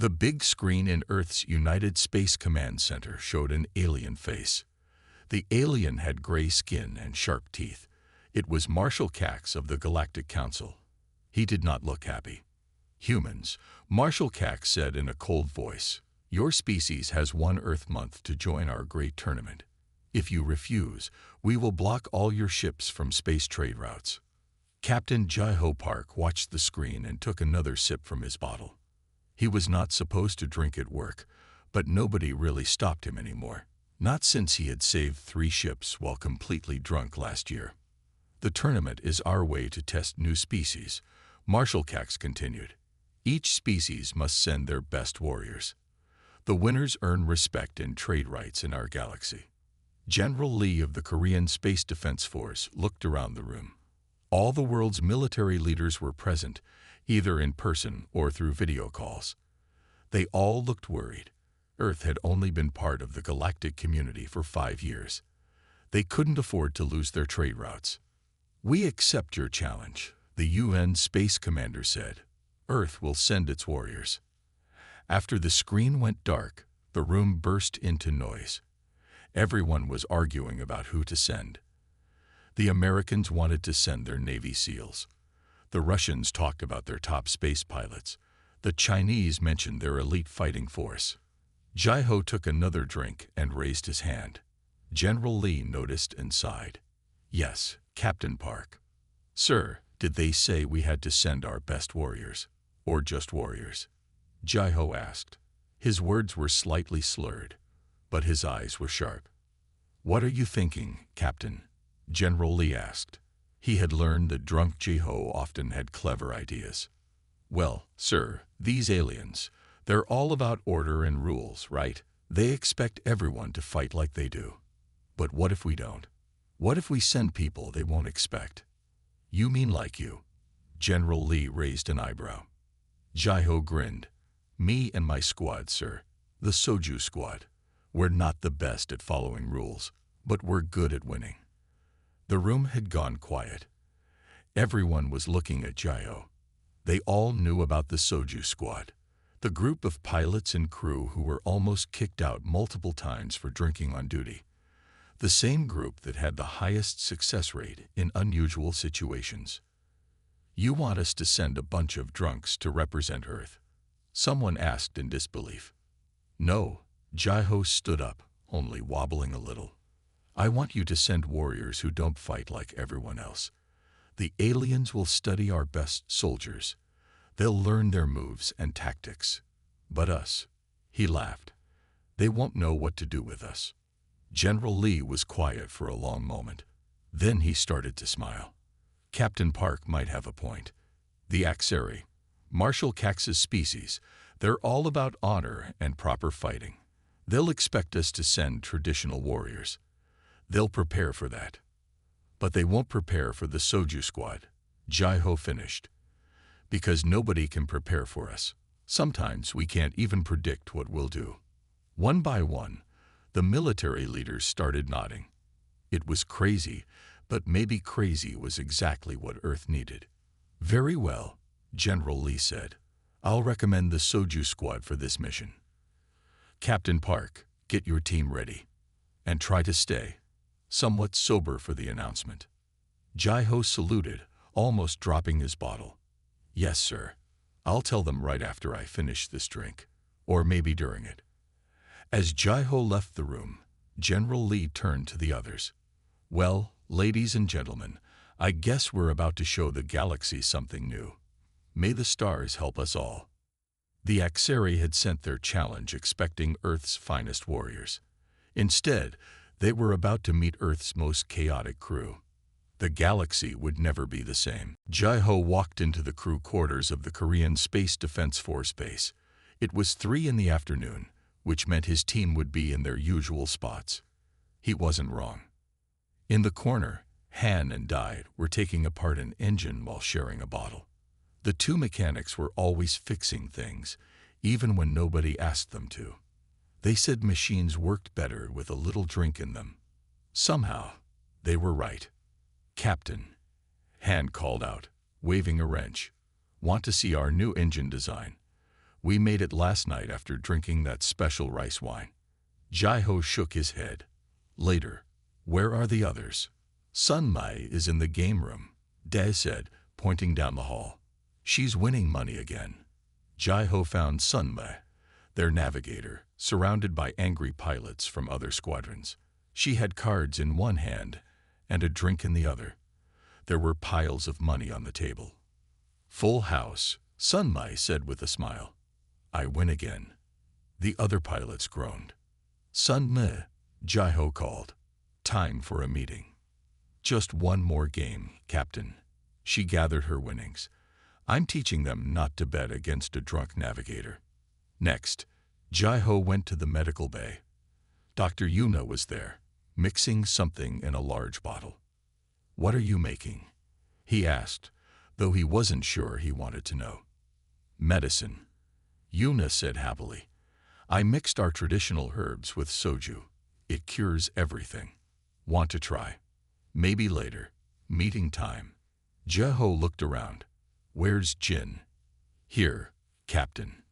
The big screen in Earth's United Space Command Center showed an alien face. The alien had gray skin and sharp teeth. It was Marshal Cax of the Galactic Council. He did not look happy. "Humans," Marshal Cax said in a cold voice, "your species has 1 Earth month to join our great tournament. If you refuse, we will block all your ships from space trade routes." Captain Jai-Ho Park watched the screen and took another sip from his bottle. He was not supposed to drink at work, but nobody really stopped him anymore. Not since he had saved 3 ships while completely drunk last year. "The tournament is our way to test new species," Marshal Cax continued. "Each species must send their best warriors. The winners earn respect and trade rights in our galaxy." General Lee of the Korean Space Defense Force looked around the room. All the world's military leaders were present, either in person or through video calls. They all looked worried. Earth had only been part of the galactic community for 5 years. They couldn't afford to lose their trade routes. "We accept your challenge," the UN Space Commander said. "Earth will send its warriors." After the screen went dark, the room burst into noise. Everyone was arguing about who to send. The Americans wanted to send their Navy SEALs. The Russians talked about their top space pilots. The Chinese mentioned their elite fighting force. Jai-Ho took another drink and raised his hand. General Lee noticed and sighed. "Yes, Captain Park." "Sir, did they say we had to send our best warriors? Or just warriors?" Jai-Ho asked. His words were slightly slurred, but his eyes were sharp. "What are you thinking, Captain?" General Lee asked. He had learned that drunk Jai-Ho often had clever ideas. "Well, sir, these aliens, they're all about order and rules, right? They expect everyone to fight like they do. But what if we don't? What if we send people they won't expect?" "You mean like you?" General Lee raised an eyebrow. Jai-Ho grinned. "Me and my squad, sir, the Soju squad. We're not the best at following rules, but we're good at winning." The room had gone quiet. Everyone was looking at Jai-Ho. They all knew about the Soju squad, the group of pilots and crew who were almost kicked out multiple times for drinking on duty. The same group that had the highest success rate in unusual situations. "You want us to send a bunch of drunks to represent Earth?" someone asked in disbelief. "No," Jai-Ho stood up, only wobbling a little. "I want you to send warriors who don't fight like everyone else. The aliens will study our best soldiers. They'll learn their moves and tactics. But us," he laughed, "they won't know what to do with us." General Lee was quiet for a long moment. Then he started to smile. Captain Park might have a point. The Axeri, Marshal Cax's species, they're all about honor and proper fighting. They'll expect us to send traditional warriors. They'll prepare for that. But they won't prepare for the Soju squad, Jai-Ho finished. Because nobody can prepare for us. Sometimes we can't even predict what we'll do. One by one, the military leaders started nodding. It was crazy, but maybe crazy was exactly what Earth needed. "Very well," General Lee said. "I'll recommend the Soju squad for this mission. Captain Park, get your team ready. And try to stay somewhat sober for the announcement." Jai-Ho saluted, almost dropping his bottle. "Yes, sir. I'll tell them right after I finish this drink, or maybe during it." As Jai-Ho left the room, General Lee turned to the others. "Well, ladies and gentlemen, I guess we're about to show the galaxy something new. May the stars help us all." The Axeri had sent their challenge expecting Earth's finest warriors. Instead, they were about to meet Earth's most chaotic crew. The galaxy would never be the same. Jai-Ho walked into the crew quarters of the Korean Space Defense Force base. It was 3 in the afternoon, which meant his team would be in their usual spots. He wasn't wrong. In the corner, Han and Dai were taking apart an engine while sharing a bottle. The 2 mechanics were always fixing things, even when nobody asked them to. They said machines worked better with a little drink in them. Somehow, they were right. "Captain," Han called out, waving a wrench. "Want to see our new engine design? We made it last night after drinking that special rice wine. Jai-ho shook his head. Later. Where are the others? Sun Mai is in the game room, Dae said, pointing down the hall. She's winning money again. Jai-ho found Sun Mai, their navigator, surrounded by angry pilots from other squadrons. She had cards in one hand and a drink in the other. There were piles of money on the table. Full house, Sun Mai said with a smile. I win again. The other pilots groaned. Sun Mai, Jai-ho called. Time for a meeting. Just one more game, Captain. She gathered her winnings. I'm teaching them not to bet against a drunk navigator. Next, Jai-ho went to the medical bay. Dr. Yuna was there, mixing something in a large bottle. What are you making? He asked, though he wasn't sure he wanted to know. Medicine, Yuna said happily. I mixed our traditional herbs with soju. It cures everything. Want to try? Maybe later. Meeting time. Jai-ho looked around. Where's Jin? Here, Captain.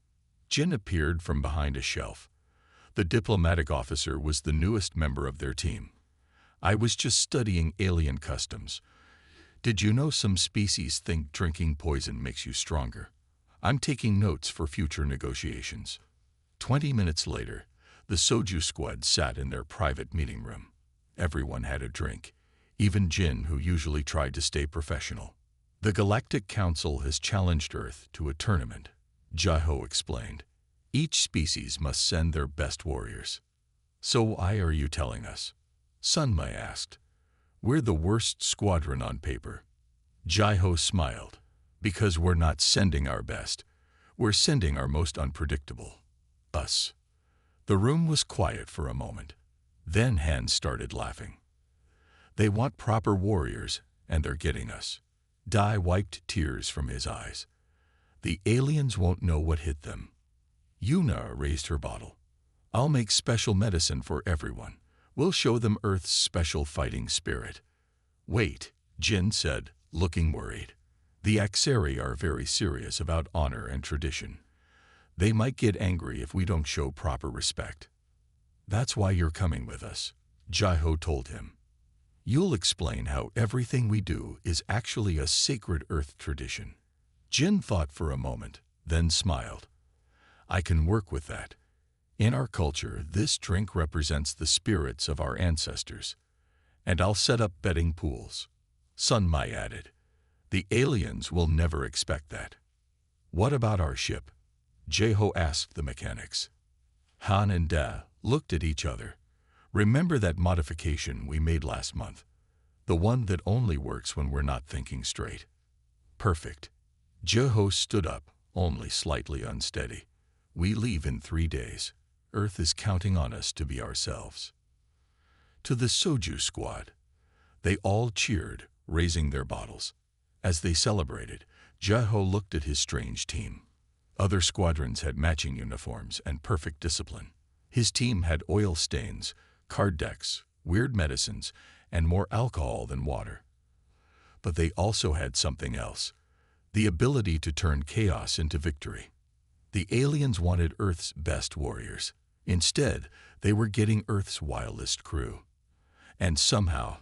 Jin appeared from behind a shelf. The diplomatic officer was the newest member of their team. I was just studying alien customs. Did you know some species think drinking poison makes you stronger? I'm taking notes for future negotiations. 20 minutes later, the soju squad sat in their private meeting room. Everyone had a drink, even Jin, who usually tried to stay professional. The Galactic Council has challenged Earth to a tournament, Jai-ho explained. Each species must send their best warriors. So why are you telling us? Sun Mai asked. We're the worst squadron on paper. Jai-ho smiled. Because we're not sending our best. We're sending our most unpredictable. Us. The room was quiet for a moment. Then Han started laughing. They want proper warriors, and they're getting us. Dai wiped tears from his eyes. The aliens won't know what hit them. Yuna raised her bottle. I'll make special medicine for everyone. We'll show them Earth's special fighting spirit. Wait, Jin said, looking worried. The Axeri are very serious about honor and tradition. They might get angry if we don't show proper respect. That's why you're coming with us, Jai-ho told him. You'll explain how everything we do is actually a sacred Earth tradition. Jin thought for a moment, then smiled. I can work with that. In our culture, this drink represents the spirits of our ancestors. And I'll set up betting pools. Sun Mai added. The aliens will never expect that. What about our ship? Jai-ho asked the mechanics. Han and Da looked at each other. Remember that modification we made last month? The one that only works when we're not thinking straight. Perfect. Jai-ho stood up, only slightly unsteady. We leave in 3 days. Earth is counting on us to be ourselves. To the soju squad. They all cheered, raising their bottles. As they celebrated, Jai-ho looked at his strange team. Other squadrons had matching uniforms and perfect discipline. His team had oil stains, card decks, weird medicines, and more alcohol than water. But they also had something else. The ability to turn chaos into victory. The aliens wanted Earth's best warriors. Instead, they were getting Earth's wildest crew. And somehow,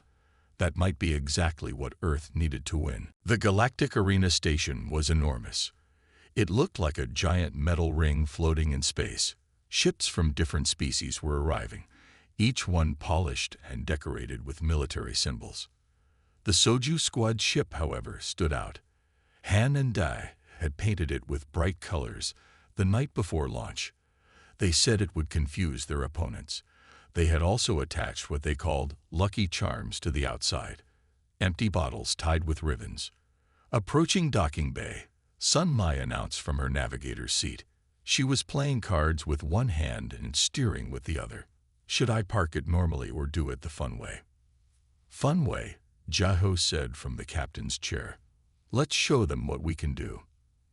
that might be exactly what Earth needed to win. The Galactic Arena Station was enormous. It looked like a giant metal ring floating in space. Ships from different species were arriving, each one polished and decorated with military symbols. The soju squad ship, however, stood out. Han and Dai had painted it with bright colors the night before launch. They said it would confuse their opponents. They had also attached what they called lucky charms to the outside, empty bottles tied with ribbons. Approaching docking bay, Sun Mai announced from her navigator's seat. She was playing cards with one hand and steering with the other. Should I park it normally or do it the fun way? Fun way, Jai-ho said from the captain's chair. Let's show them what we can do.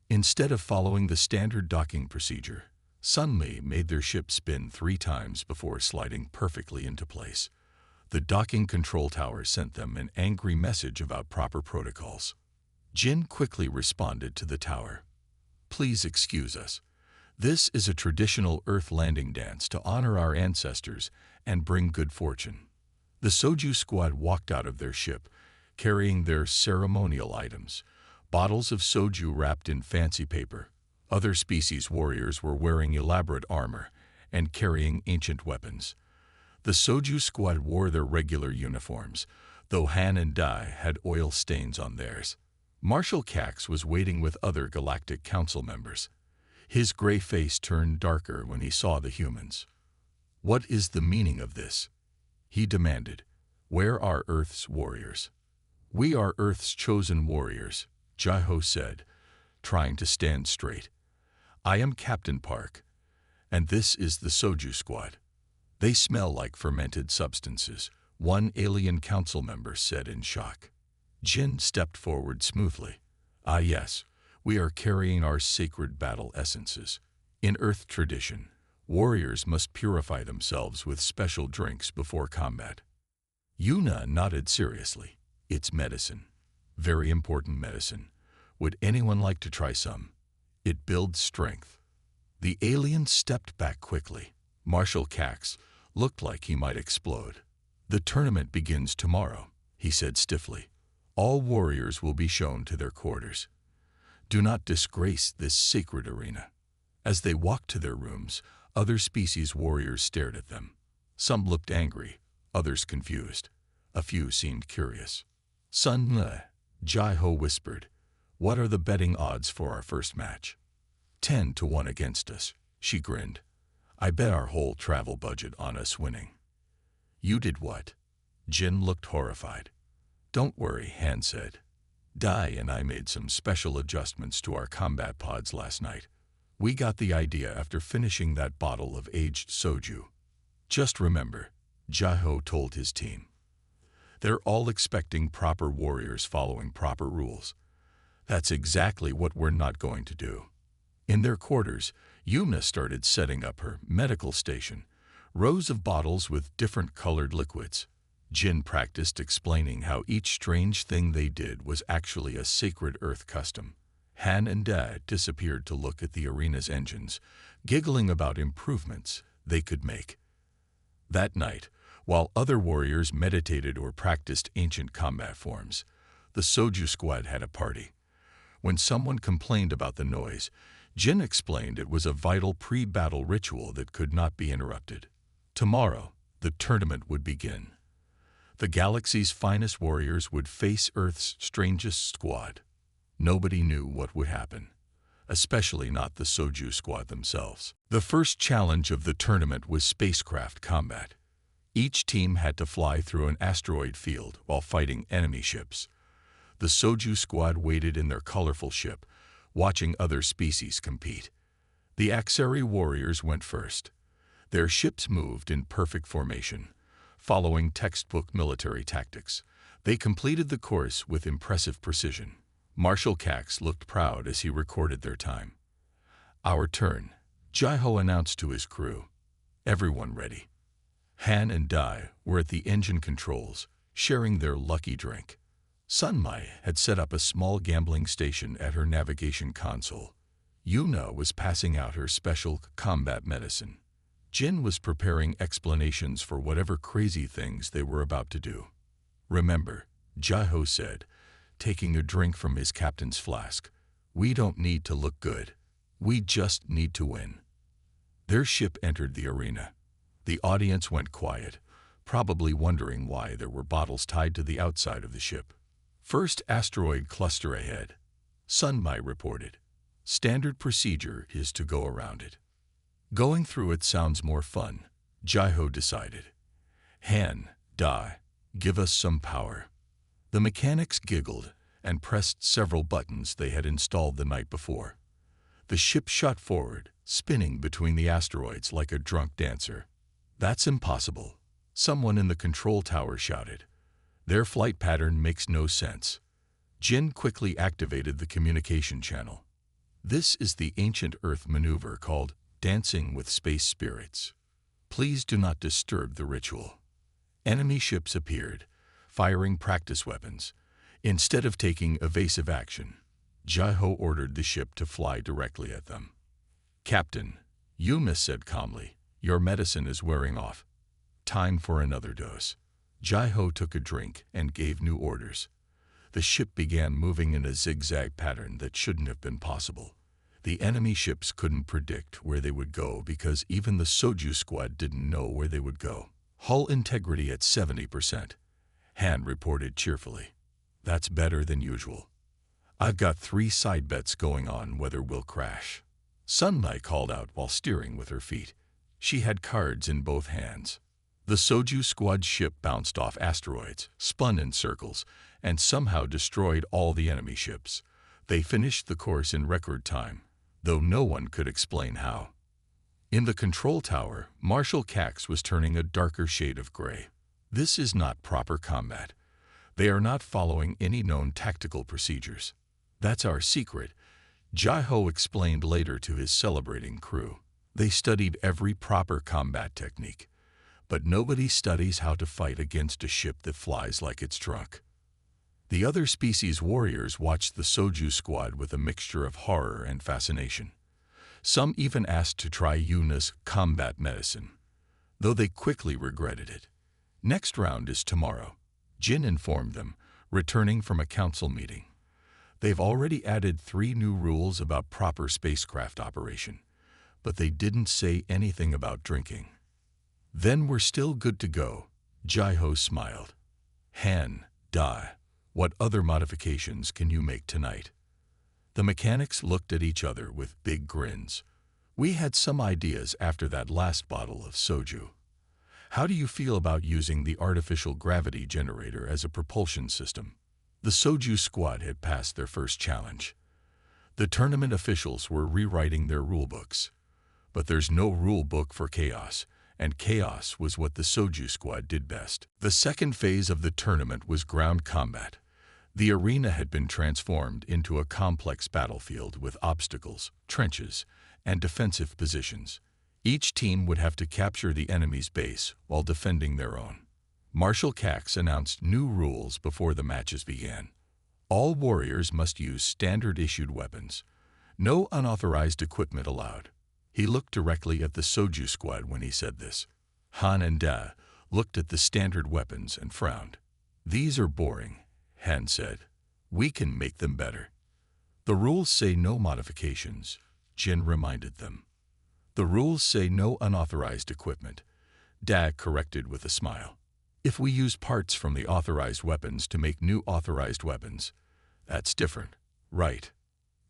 Instead of following the standard docking procedure, Sun Mai made their ship spin 3 times before sliding perfectly into place. The docking control tower sent them an angry message about proper protocols. Jin quickly responded to the tower. Please excuse us. This is a traditional Earth landing dance to honor our ancestors and bring good fortune. The Soju squad walked out of their ship, carrying their ceremonial items, bottles of soju wrapped in fancy paper. Other species warriors were wearing elaborate armor and carrying ancient weapons. The Soju squad wore their regular uniforms, though Han and Dai had oil stains on theirs. Marshal Cax was waiting with other Galactic Council members. His gray face turned darker when he saw the humans. "What is the meaning of this?" he demanded. "Where are Earth's warriors?" "We are Earth's chosen warriors," Jai-Ho said, trying to stand straight. "I am Captain Park, and this is the Soju squad." "They smell like fermented substances," one alien council member said in shock. Jin stepped forward smoothly. "Ah yes, we are carrying our sacred battle essences. In Earth tradition, warriors must purify themselves with special drinks before combat." Yuna nodded seriously. "It's medicine. Very important medicine. Would anyone like to try some? It builds strength." The alien stepped back quickly. Marshal Cax looked like he might explode. "The tournament begins tomorrow," he said stiffly. "All warriors will be shown to their quarters. Do not disgrace this sacred arena." As they walked to their rooms, other species warriors stared at them. Some looked angry, others confused. A few seemed curious. "Sun Le," Jai-Ho whispered, "what are the betting odds for our first match?" 10-1 against us, she grinned. "I bet our whole travel budget on us winning." "You did what?" Jin looked horrified. "Don't worry," Han said. "Dai and I made some special adjustments to our combat pods last night. We got the idea after finishing that bottle of aged soju. Just remember," Jai-Ho told his team. "They're all expecting proper warriors following proper rules. That's exactly what we're not going to do." In their quarters, Yuna started setting up her medical station, rows of bottles with different colored liquids. Jin practiced explaining how each strange thing they did was actually a sacred Earth custom. Han and Dad disappeared to look at the arena's engines, giggling about improvements they could make. That night, while other warriors meditated or practiced ancient combat forms, the Soju squad had a party. When someone complained about the noise, Jin explained it was a vital pre-battle ritual that could not be interrupted. Tomorrow, the tournament would begin. The galaxy's finest warriors would face Earth's strangest squad. Nobody knew what would happen, especially not the Soju squad themselves. The first challenge of the tournament was spacecraft combat. Each team had to fly through an asteroid field while fighting enemy ships. The Soju squad waited in their colorful ship, watching other species compete. The Axari warriors went first. Their ships moved in perfect formation, following textbook military tactics. They completed the course with impressive precision. Marshal Cax looked proud as he recorded their time. "Our turn," Jai-Ho announced to his crew. Everyone ready. Han and Dai were at the engine controls, sharing their lucky drink. Sun Mai had set up a small gambling station at her navigation console. Yuna was passing out her special combat medicine. Jin was preparing explanations for whatever crazy things they were about to do. "Remember," Jai-Ho said, taking a drink from his captain's flask, "we don't need to look good. We just need to win." Their ship entered the arena. The audience went quiet, probably wondering why there were bottles tied to the outside of the ship. "First asteroid cluster ahead," Sun Mai reported. "Standard procedure is to go around it." Going through it sounds more fun, Jai-Ho decided. "Han, Dai, give us some power." The mechanics giggled and pressed several buttons they had installed the night before. The ship shot forward, spinning between the asteroids like a drunk dancer. "That's impossible," someone in the control tower shouted. "Their flight pattern makes no sense." Jin quickly activated the communication channel. "This is the ancient Earth maneuver called Dancing with Space Spirits. Please do not disturb the ritual." Enemy ships appeared, firing practice weapons. Instead of taking evasive action, Jai-Ho ordered the ship to fly directly at them. "Captain," Yuma said calmly, "your medicine is wearing off. Time for another dose." Jai-Ho took a drink and gave new orders. The ship began moving in a zigzag pattern that shouldn't have been possible. The enemy ships couldn't predict where they would go because even the Soju squad didn't know where they would go. "Hull integrity at 70%. Han reported cheerfully. "That's better than usual. I've got 3 side bets going on whether we'll crash." Sunlight called out while steering with her feet. She had cards in both hands. The Soju squad ship bounced off asteroids, spun in circles, and somehow destroyed all the enemy ships. They finished the course in record time, though no one could explain how. In the control tower, Marshal Cax was turning a darker shade of gray. "This is not proper combat. They are not following any known tactical procedures. That's our secret," Jai-Ho explained later to his celebrating crew. "They studied every proper combat technique, but nobody studies how to fight against a ship that flies like it's drunk." The other species warriors watched the Soju squad with a mixture of horror and fascination. Some even asked to try Yuna's combat medicine, though they quickly regretted it. "Next round is tomorrow," Jin informed them, returning from a council meeting. They've already added 3 new rules about proper spacecraft operation, but they didn't say anything about drinking. "Then we're still good to go," Jai-Ho smiled. "Han, Da, what other modifications can you make tonight?" The mechanics looked at each other with big grins. "We had some ideas after that last bottle of soju. How do you feel about using the artificial gravity generator as a propulsion system?" The Soju squad had passed their first challenge. The tournament officials were rewriting their rulebooks. But there's no rule book for chaos, and chaos was what the Soju squad did best. The second phase of the tournament was ground combat. The arena had been transformed into a complex battlefield with obstacles, trenches, and defensive positions. Each team would have to capture the enemy's base while defending their own. Marshal Cax announced new rules before the matches began. All warriors must use standard-issued weapons. No unauthorized equipment allowed. He looked directly at the Soju squad when he said this. Han and Da looked at the standard weapons and frowned. "These are boring," Han said. "We can make them better." "The rules say no modifications," Jin reminded them. "The rules say no unauthorized equipment," Da corrected with a smile. "If we use parts from the authorized weapons to make new authorized weapons, that's different, right?"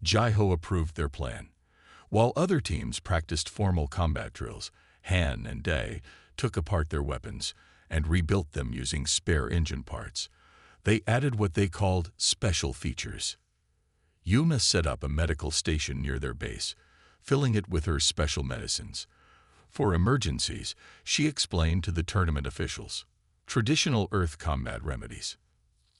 Jai-Ho approved their plan. While other teams practiced formal combat drills, Han and Da took apart their weapons and rebuilt them using spare engine parts. They added what they called special features. Yuma set up a medical station near their base, filling it with her special medicines. For emergencies, she explained to the tournament officials. Traditional Earth combat remedies.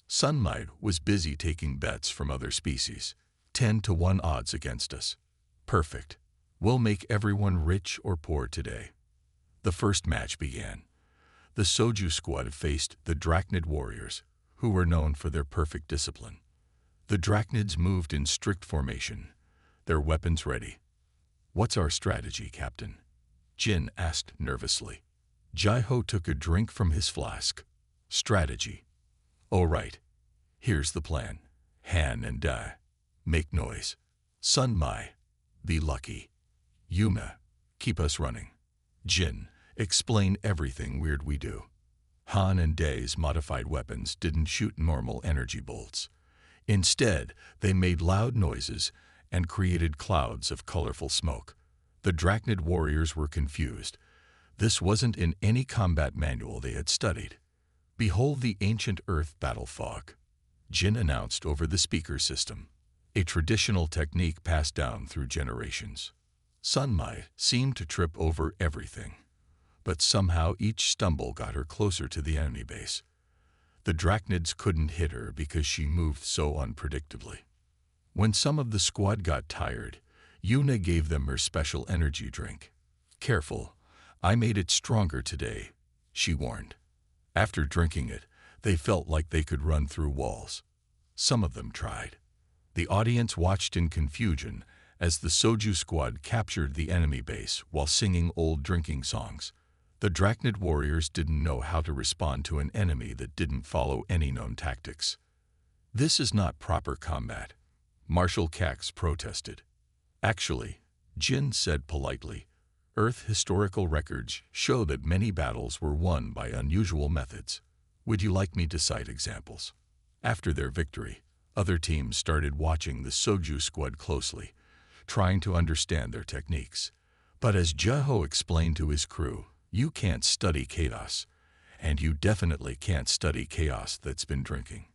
Sunlight was busy taking bets from other species. 10-1 odds against us. "Perfect. We'll make everyone rich or poor today." The first match began. The Soju squad faced the Drachnid warriors, who were known for their perfect discipline. The Drachnids moved in strict formation, their weapons ready. "What's our strategy, Captain?" Jin asked nervously. Jai-Ho took a drink from his flask. "Strategy. Oh, right. Here's the plan. Han and Da, make noise. Sun Mai, be lucky. Yuma, keep us running. Jin, explain everything weird we do." Han and Da's modified weapons didn't shoot normal energy bolts. Instead, they made loud noises and created clouds of colorful smoke. The Drachnid warriors were confused. This wasn't in any combat manual they had studied. "Behold the ancient Earth battle fog," Jin announced over the speaker system, a traditional technique passed down through generations. Sun Mai seemed to trip over everything, but somehow each stumble got her closer to the enemy base. The Drachnids couldn't hit her because she moved so unpredictably. When some of the squad got tired, Yuna gave them her special energy drink. "Careful, I made it stronger today," she warned. After drinking it, they felt like they could run through walls. Some of them tried. The audience watched in confusion as the Soju squad captured the enemy base while singing old drinking songs. The Drachnid warriors didn't know how to respond to an enemy that didn't follow any known tactics. "This is not proper combat," Marshal Cax protested. "Actually," Jin said politely, "Earth historical records show that many battles were won by unusual methods. Would you like me to cite examples?" After their victory, other teams started watching the Soju squad closely, trying to understand their techniques. But as Jeho explained to his crew, you can't study chaos, and you definitely can't study chaos that's been drinking.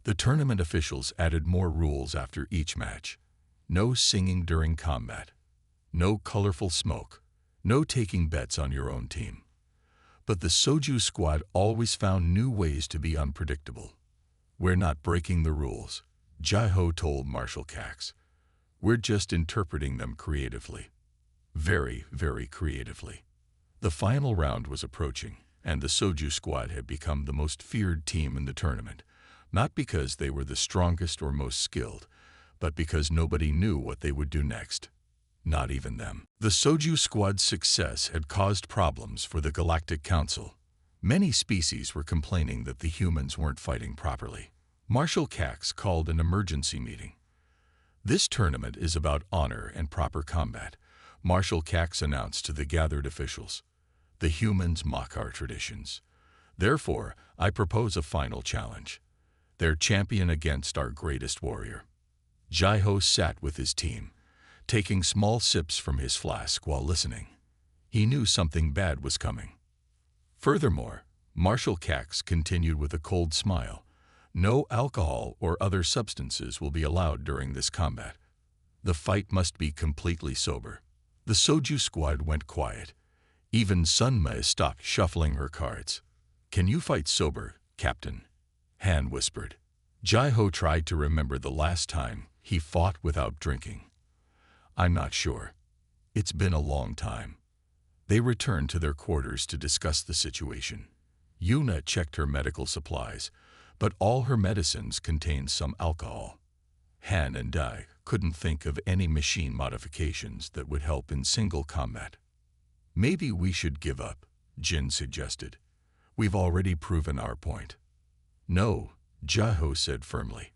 The tournament officials added more rules after each match. No singing during combat. No colorful smoke. No taking bets on your own team. But the Soju squad always found new ways to be unpredictable. "We're not breaking the rules," Jeho told Marshal Cax. "We're just interpreting them creatively. Very, very creatively." The final round was approaching, and the Soju squad had become the most feared team in the tournament, not because they were the strongest or most skilled, but because nobody knew what they would do next. Not even them. The Soju squad's success had caused problems for the Galactic Council. Many species were complaining that the humans weren't fighting properly. Marshal Cax called an emergency meeting. "This tournament is about honor and proper combat," Marshal Cax announced to the gathered officials. "The humans mock our traditions. Therefore, I propose a final challenge. Their champion against our greatest warrior." Jeho sat with his team, taking small sips from his flask while listening. He knew something bad was coming. Furthermore, Marshal Cax continued with a cold smile, "No alcohol or other substances will be allowed during this combat. The fight must be completely sober." The Soju squad went quiet. Even Sunma stopped shuffling her cards. "Can you fight sober, Captain?" Han whispered. Jeho tried to remember the last time he fought without drinking. "I'm not sure. It's been a long time." They returned to their quarters to discuss the situation. Yuna checked her medical supplies, but all her medicines contained some alcohol. Han and Dai couldn't think of any machine modifications that would help in single combat. "Maybe we should give up," Jin suggested. "We've already proven our point." "No," Jeho said firmly.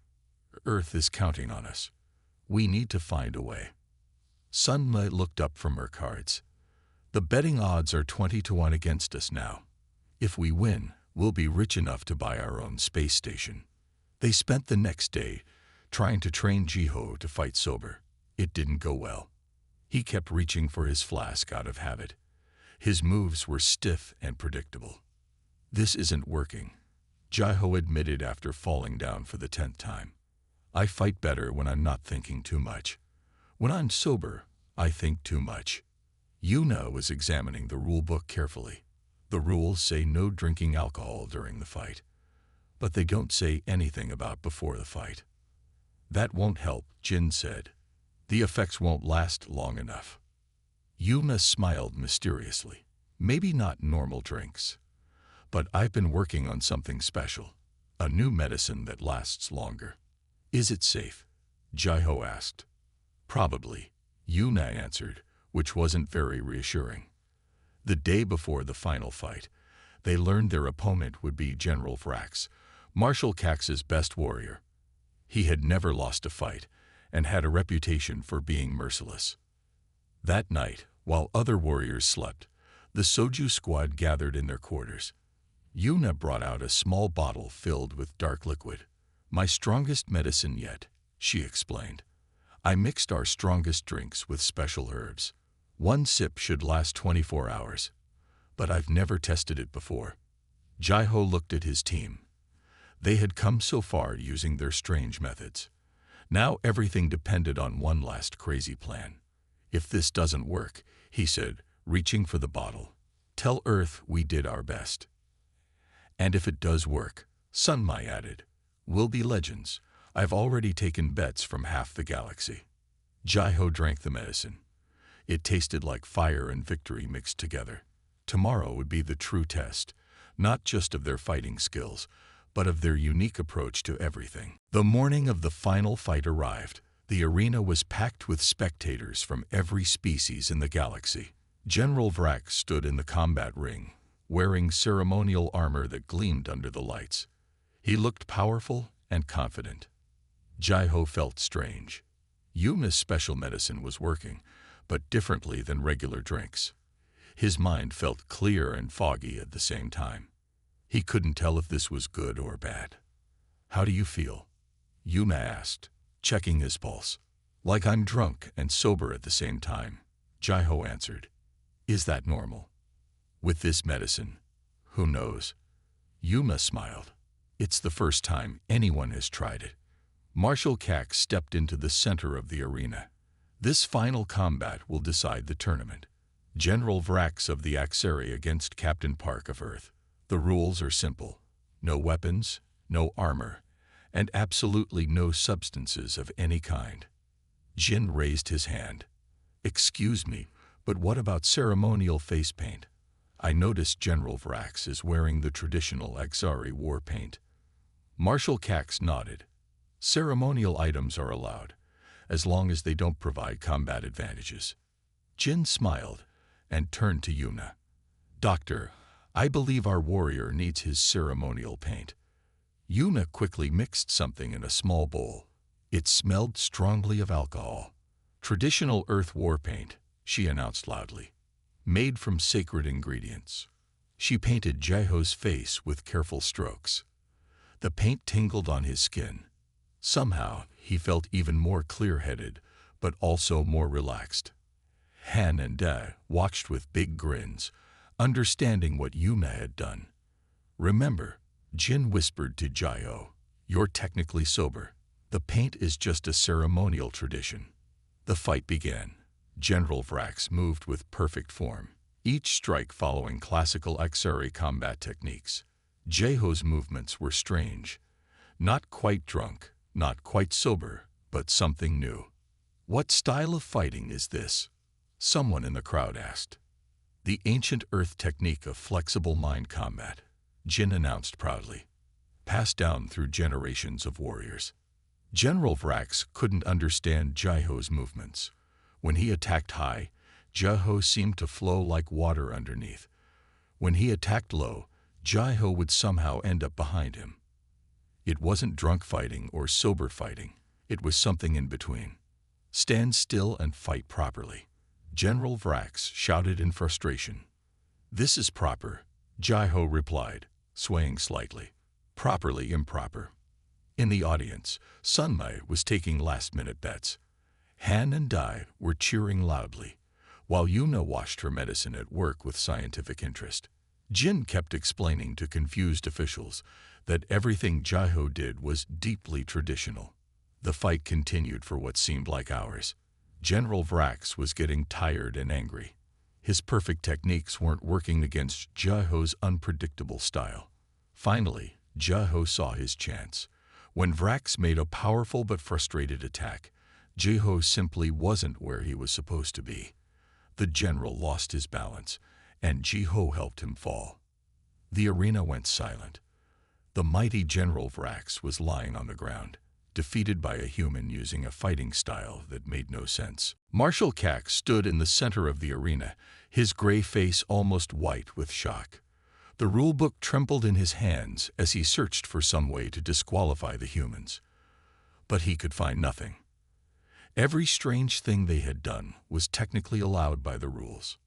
"Earth is counting on us. We need to find a way." Sunma looked up from her cards. "The betting odds are 20-1 against us now. If we win, we'll be rich enough to buy our own space station." They spent the next day trying to train Jeho to fight sober. It didn't go well. He kept reaching for his flask out of habit. His moves were stiff and predictable. "This isn't working," Jeho admitted after falling down for the 10th time. "I fight better when I'm not thinking too much. When I'm sober, I think too much." Yuna was examining the rule book carefully. The rules say no drinking alcohol during the fight, but they don't say anything about before the fight. "That won't help," Jin said. "The effects won't last long enough." Yuna smiled mysteriously. "Maybe not normal drinks, but I've been working on something special, a new medicine that lasts longer." "Is it safe?" Jeho asked. "Probably," Yuna answered, which wasn't very reassuring. The day before the final fight, they learned their opponent would be General Vrax, Marshal Cax's best warrior. He had never lost a fight and had a reputation for being merciless. That night, while other warriors slept, the Soju squad gathered in their quarters. Yuna brought out a small bottle filled with dark liquid. "My strongest medicine yet," she explained. "I mixed our strongest drinks with special herbs. One sip should last 24 hours. But I've never tested it before." Jeho looked at his team. They had come so far using their strange methods. Now everything depended on one last crazy plan. "If this doesn't work," he said, reaching for the bottle, "tell Earth we did our best. And if it does work," Sunmai added, "we'll be legends. I've already taken bets from half the galaxy." Jeho drank the medicine. It tasted like fire and victory mixed together. Tomorrow would be the true test, not just of their fighting skills, but of their unique approach to everything. The morning of the final fight arrived. The arena was packed with spectators from every species in the galaxy. General Vrax stood in the combat ring, wearing ceremonial armor that gleamed under the lights. He looked powerful and confident. Jaiho felt strange. Yuma's special medicine was working, but differently than regular drinks. His mind felt clear and foggy at the same time. He couldn't tell if this was good or bad. "How do you feel?" Yuma asked, checking his pulse. "Like I'm drunk and sober at the same time," Jaiho answered. "Is that normal?" "With this medicine, who knows?" Yuma smiled. "It's the first time anyone has tried it." Marshal Cax stepped into the center of the arena. "This final combat will decide the tournament. General Vrax of the Axeri against Captain Park of Earth. The rules are simple. No weapons, no armor, and absolutely no substances of any kind." Jin raised his hand. "Excuse me, but what about ceremonial face paint? I noticed General Vrax is wearing the traditional Axari war paint." Marshal Cax nodded. "Ceremonial items are allowed, as long as they don't provide combat advantages." Jin smiled and turned to Yuna. "Doctor, I believe our warrior needs his ceremonial paint." Yuna quickly mixed something in a small bowl. It smelled strongly of alcohol. "Traditional Earth war paint," she announced loudly, "made from sacred ingredients." She painted Jaiho's face with careful strokes. The paint tingled on his skin. Somehow, he felt even more clear-headed, but also more relaxed. Han and Da watched with big grins, understanding what Yuma had done. "Remember," Jin whispered to Jaiho, "you're technically sober. The paint is just a ceremonial tradition." The fight began. General Vrax moved with perfect form, each strike following classical Axari combat techniques. Jaiho's movements were strange. Not quite drunk, not quite sober, but something new. "What style of fighting is this?" someone in the crowd asked. "The ancient Earth technique of flexible mind combat," Jin announced proudly, "passed down through generations of warriors." General Vrax couldn't understand Jaiho's movements. When he attacked high, Jaiho seemed to flow like water underneath. When he attacked low, Jaiho would somehow end up behind him. It wasn't drunk fighting or sober fighting. It was something in between. "Stand still and fight properly," General Vrax shouted in frustration. "This is proper," Jaiho replied, swaying slightly. "Properly improper." In the audience, Sunmai was taking last-minute bets. Han and Dai were cheering loudly, while Yuna watched her medicine at work with scientific interest. Jin kept explaining to confused officials that everything Jaiho did was deeply traditional. The fight continued for what seemed like hours. General Vrax was getting tired and angry. His perfect techniques weren't working against Jaiho's unpredictable style. Finally, Jaiho saw his chance. When Vrax made a powerful but frustrated attack, Jaiho simply wasn't where he was supposed to be. The general lost his balance, and Jaiho helped him fall. The arena went silent. The mighty General Vrax was lying on the ground, defeated by a human using a fighting style that made no sense. Marshal Cax stood in the center of the arena, his gray face almost white with shock. The rulebook trembled in his hands as he searched for some way to disqualify the humans. But he could find nothing. Every strange thing they had done was technically allowed by the rules.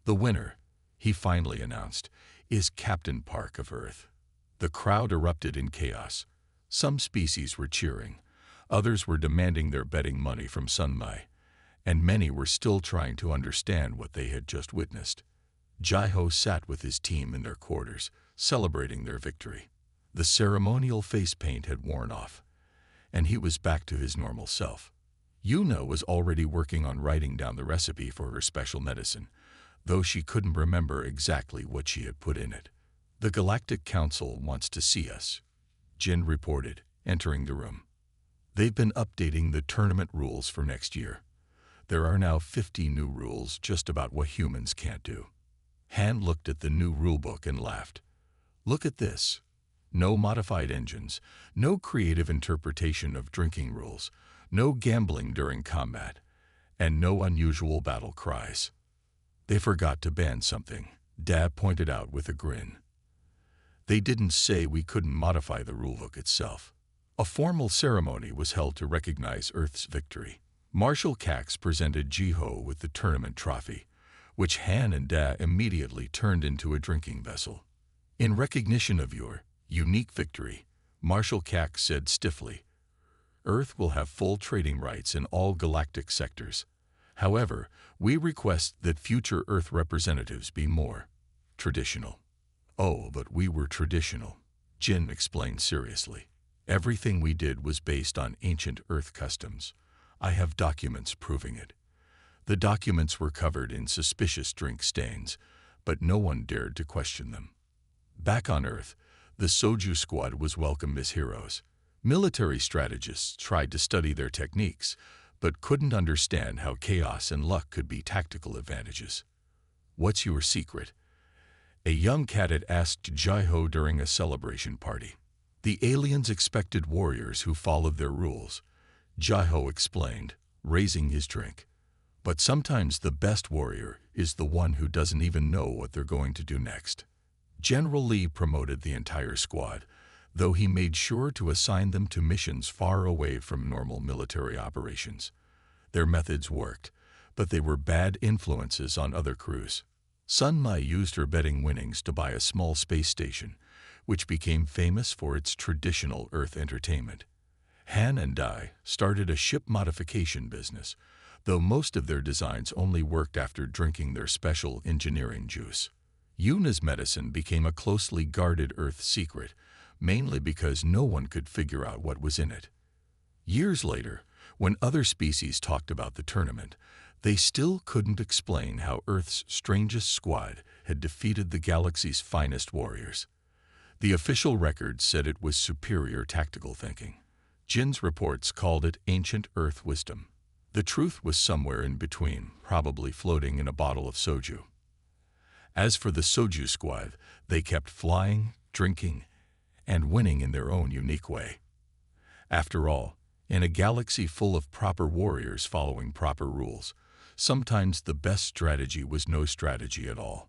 "The winner," he finally announced, "is Captain Park of Earth." The crowd erupted in chaos. Some species were cheering, others were demanding their betting money from Sunmai, and many were still trying to understand what they had just witnessed. Jaiho sat with his team in their quarters, celebrating their victory. The ceremonial face paint had worn off, and he was back to his normal self. Yuna was already working on writing down the recipe for her special medicine, though she couldn't remember exactly what she had put in it. "The Galactic Council wants to see us," Jin reported, entering the room. "They've been updating the tournament rules for next year. There are now 50 new rules just about what humans can't do." Han looked at the new rulebook and laughed. "Look at this. No modified engines, no creative interpretation of drinking rules, no gambling during combat, and no unusual battle cries. They forgot to ban something, Dad pointed out with a grin. They didn't say we couldn't modify the rulebook itself. A formal ceremony was held to recognize Earth's victory. Marshal Cax presented Jiho with the tournament trophy, which Han and Da immediately turned into a drinking vessel. In recognition of your unique victory, Marshal Cax said stiffly, Earth will have full trading rights in all galactic sectors. However, we request that future Earth representatives be more traditional. Oh, but we were traditional, Jin explained seriously. Everything we did was based on ancient Earth customs. I have documents proving it. The documents were covered in suspicious drink stains, but no one dared to question them. Back on Earth, the Soju squad was welcomed as heroes. Military strategists tried to study their techniques, but couldn't understand how chaos and luck could be tactical advantages. What's your secret? A young cadet asked Jiho during a celebration party. The aliens expected warriors who followed their rules, Jiho explained, raising his drink. But sometimes the best warrior is the one who doesn't even know what they're going to do next. General Lee promoted the entire squad, though he made sure to assign them to missions far away from normal military operations. Their methods worked, but they were bad influences on other crews. Sun Mai used her betting winnings to buy a small space station, which became famous for its traditional Earth entertainment. Han and Dai started a ship modification business, though most of their designs only worked after drinking their special engineering juice. Yuna's medicine became a closely guarded Earth secret, mainly because no one could figure out what was in it. Years later, when other species talked about the tournament, they still couldn't explain how Earth's strangest squad had defeated the galaxy's finest warriors. The official record said it was superior tactical thinking. Jin's reports called it ancient Earth wisdom. The truth was somewhere in between, probably floating in a bottle of soju. As for the Soju squad, they kept flying, drinking, and winning in their own unique way. After all, in a galaxy full of proper warriors following proper rules, sometimes the best strategy was no strategy at all.